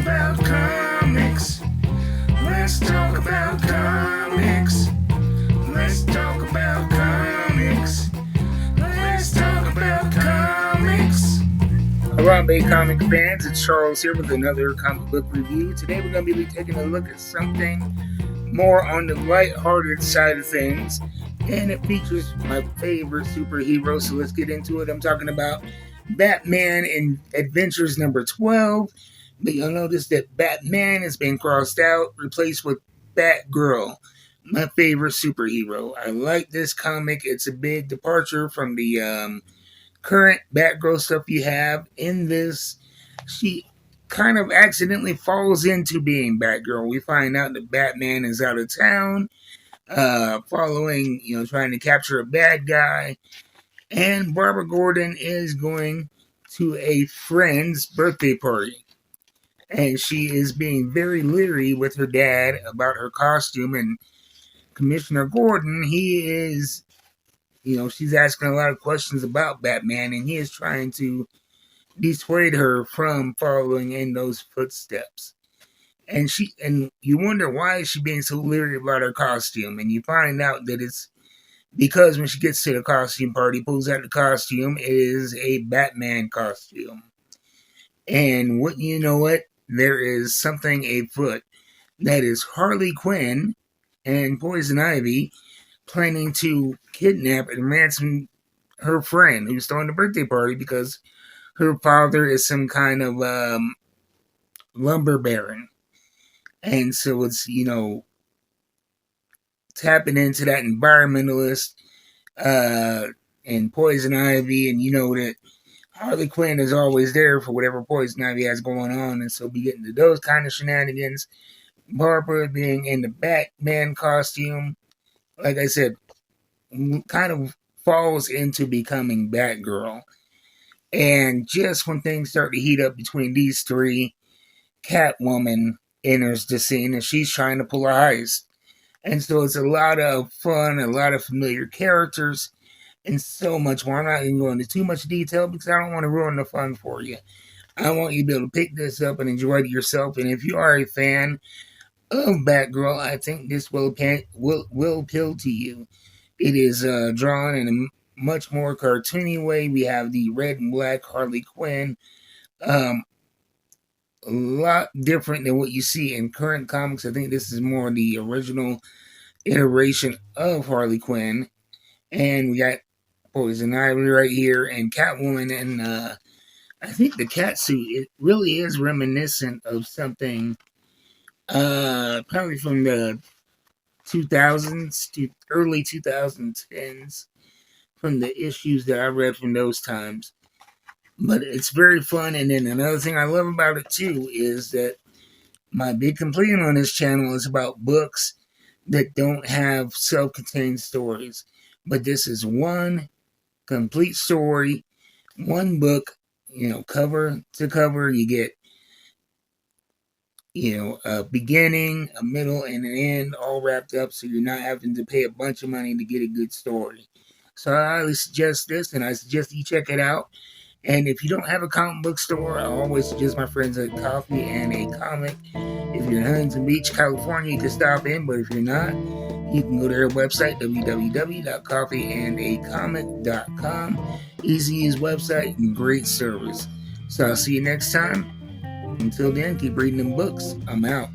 about comics. Let's talk about comics. Let's talk about comics. Let's talk about comics. Harambe comic fans, it's Charles here with another comic book review. Today we're going to be taking a look at something more on the light-hearted side of things, and it features my favorite superhero, so let's get into it. I'm talking about Batman in Adventures number 12, but you'll notice that Batman has been crossed out, replaced with Batgirl, my favorite superhero. I like this comic. It's a big departure from the current Batgirl stuff you have. In this, she kind of accidentally falls into being Batgirl. We find out that Batman is out of town, following, trying to capture a bad guy. And Barbara Gordon is going to a friend's birthday party. And she is being very leery with her dad about her costume. And Commissioner Gordon, he is, she's asking a lot of questions about Batman. And he is trying to dissuade her from following in those footsteps. And you wonder, why is she being so leery about her costume? And you find out that it's because when she gets to the costume party, pulls out the costume, it is a Batman costume. And wouldn't you know it, there is something afoot. That is Harley Quinn and Poison Ivy planning to kidnap and ransom her friend who's throwing the birthday party because her father is some kind of lumber baron. And so it's, tapping into that environmentalist and Poison Ivy, and that Harley Quinn is always there for whatever Poison Ivy has going on, and so be getting to those kind of shenanigans. Barbara being in the Batman costume, like I said, kind of falls into becoming Batgirl. And just when things start to heat up between these three, Catwoman enters the scene, and she's trying to pull a heist. And so it's a lot of fun, a lot of familiar characters, and so much more. I'm not even going into too much detail because I don't want to ruin the fun for you. I want you to be able to pick this up and enjoy it yourself. And if you are a fan of Batgirl, I think this will appeal to you. It is drawn in a much more cartoony way. We have the red and black Harley Quinn. A lot different than what you see in current comics. I think this is more the original iteration of Harley Quinn. And we got Poison Ivy right here and Catwoman. And I think the cat suit, it really is reminiscent of something probably from the 2000s to early 2010s, from the issues that I read from those times. But it's very fun. And then another thing I love about it too is that my big complaint on this channel is about books that don't have self-contained stories. But this is one complete story, one book, cover to cover. You get, a beginning, a middle, and an end all wrapped up, so you're not having to pay a bunch of money to get a good story. So I highly suggest this, and I suggest you check it out. And if you don't have a comic book store, I always suggest my friends at Coffee and a Comic. If you're in Huntington Beach, California, you can stop in. But if you're not, you can go to their website, www.coffeeandacomic.com. Easy to use website and great service. So I'll see you next time. Until then, keep reading them books. I'm out.